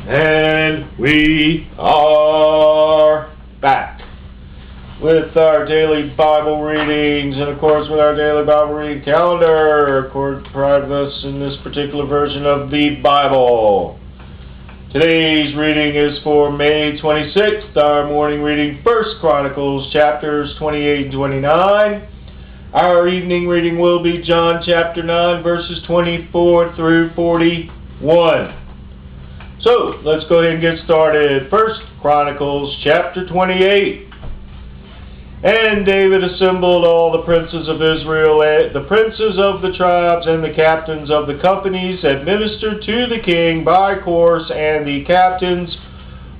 And we are back with our daily Bible readings, and of course with our daily Bible reading calendar provided us in this particular version of the Bible. Today's reading is for May 26th. Our morning reading, 1 Chronicles chapters 28 and 29. Our evening reading will be John chapter 9 verses 24 through 41. So, let's go ahead and get started. 1 Chronicles chapter 28. And David assembled all the princes of Israel, the princes of the tribes, and the captains of the companies, administered to the king by course, and the captains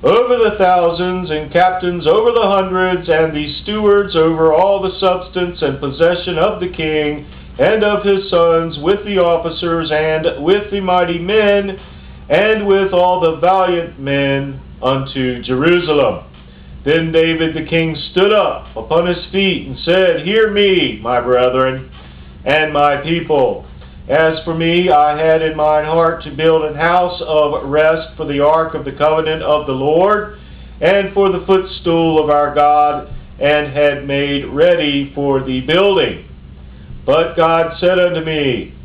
over the thousands, and captains over the hundreds, and the stewards over all the substance and possession of the king, and of his sons, with the officers, and with the mighty men, and with all the valiant men unto Jerusalem. Then David the king stood up upon his feet and said, Hear me, my brethren, and my people. As for me, I had in mine heart to build an house of rest for the ark of the covenant of the Lord, and for the footstool of our God, and had made ready for the building. But God said unto me,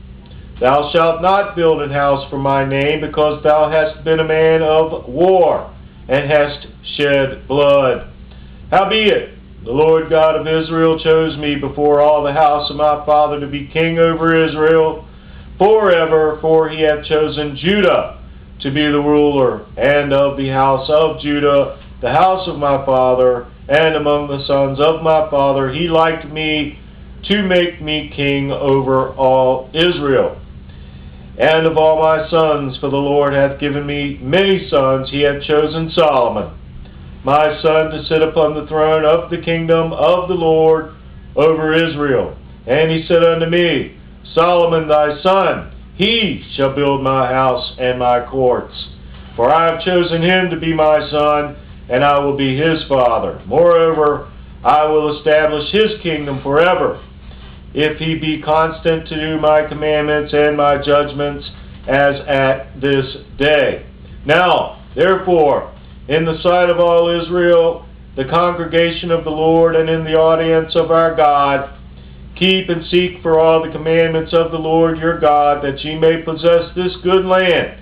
Thou shalt not build an house for my name, because thou hast been a man of war, and hast shed blood. Howbeit, the Lord God of Israel chose me before all the house of my father to be king over Israel forever, for he hath chosen Judah to be the ruler, and of the house of Judah, the house of my father, and among the sons of my father, he liked me to make me king over all Israel. And of all my sons, for the Lord hath given me many sons, he hath chosen Solomon, my son, to sit upon the throne of the kingdom of the Lord over Israel. And he said unto me, Solomon thy son, he shall build my house and my courts. For I have chosen him to be my son, and I will be his father. Moreover, I will establish his kingdom forever, if he be constant to do my commandments and my judgments, as at this day. Now, therefore, in the sight of all Israel, the congregation of the Lord, and in the audience of our God, keep and seek for all the commandments of the Lord your God, that ye may possess this good land,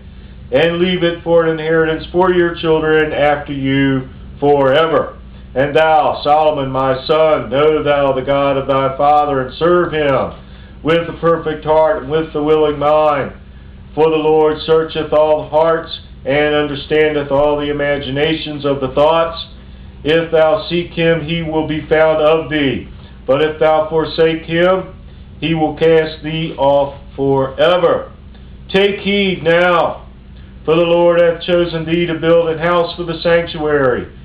and leave it for an inheritance for your children after you forever. And thou, Solomon my son, know thou the God of thy father, and serve him with a perfect heart and with a willing mind. For the Lord searcheth all the hearts, and understandeth all the imaginations of the thoughts. If thou seek him, he will be found of thee. But if thou forsake him, he will cast thee off forever. Take heed now, for the Lord hath chosen thee to build an house for the sanctuary.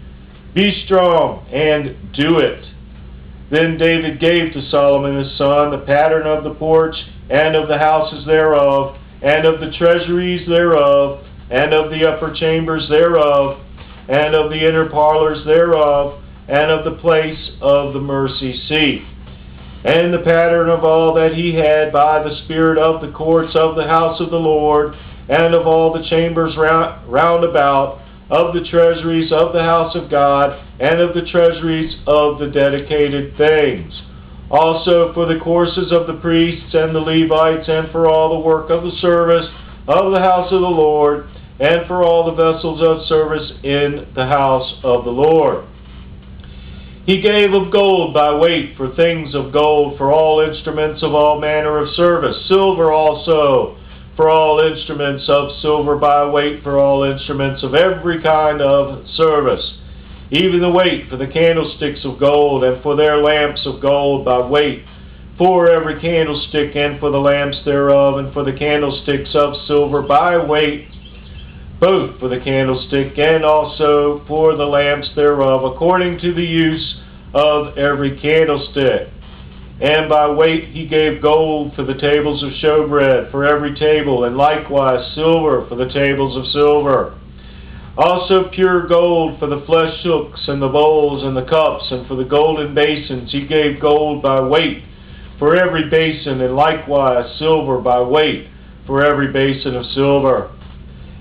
Be strong and do it. Then David gave to Solomon his son the pattern of the porch, and of the houses thereof, and of the treasuries thereof, and of the upper chambers thereof, and of the inner parlors thereof, and of the place of the mercy seat, and the pattern of all that he had by the spirit of the courts of the house of the Lord, and of all the chambers round about, of the treasuries of the house of God, and of the treasuries of the dedicated things. Also for the courses of the priests and the Levites, and for all the work of the service of the house of the Lord, and for all the vessels of service in the house of the Lord. He gave of gold by weight for things of gold, for all instruments of all manner of service, silver also, for all instruments of silver by weight, for all instruments of every kind of service, even the weight for the candlesticks of gold, and for their lamps of gold by weight, for every candlestick, and for the lamps thereof, and for the candlesticks of silver by weight, both for the candlestick and also for the lamps thereof, according to the use of every candlestick. And by weight he gave gold for the tables of showbread, for every table, and likewise silver for the tables of silver. Also pure gold for the flesh hooks, and the bowls, and the cups, and for the golden basins he gave gold by weight for every basin, and likewise silver by weight for every basin of silver.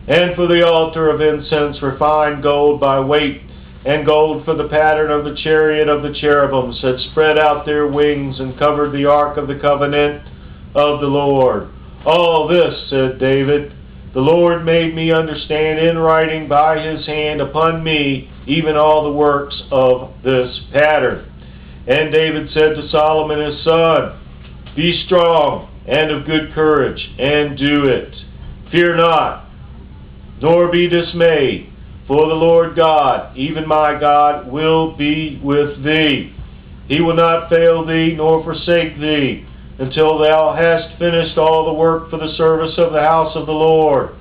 And for the altar of incense, refined gold by weight, and gold for the pattern of the chariot of the cherubims that spread out their wings and covered the ark of the covenant of the Lord. All this, said David, the Lord made me understand in writing by his hand upon me, even all the works of this pattern. And David said to Solomon his son, be strong and of good courage, and do it. Fear not, nor be dismayed, for the Lord God, even my God, will be with thee. He will not fail thee, nor forsake thee, until thou hast finished all the work for the service of the house of the Lord.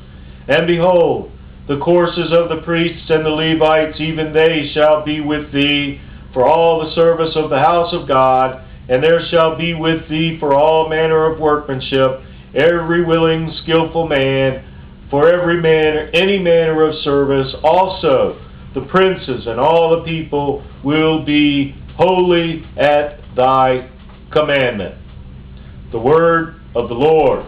And behold, the courses of the priests and the Levites, even they shall be with thee for all the service of the house of God, and there shall be with thee for all manner of workmanship, every willing, skillful man, for every man, any manner of service. Also, the princes and all the people will be holy at thy commandment. The word of the Lord.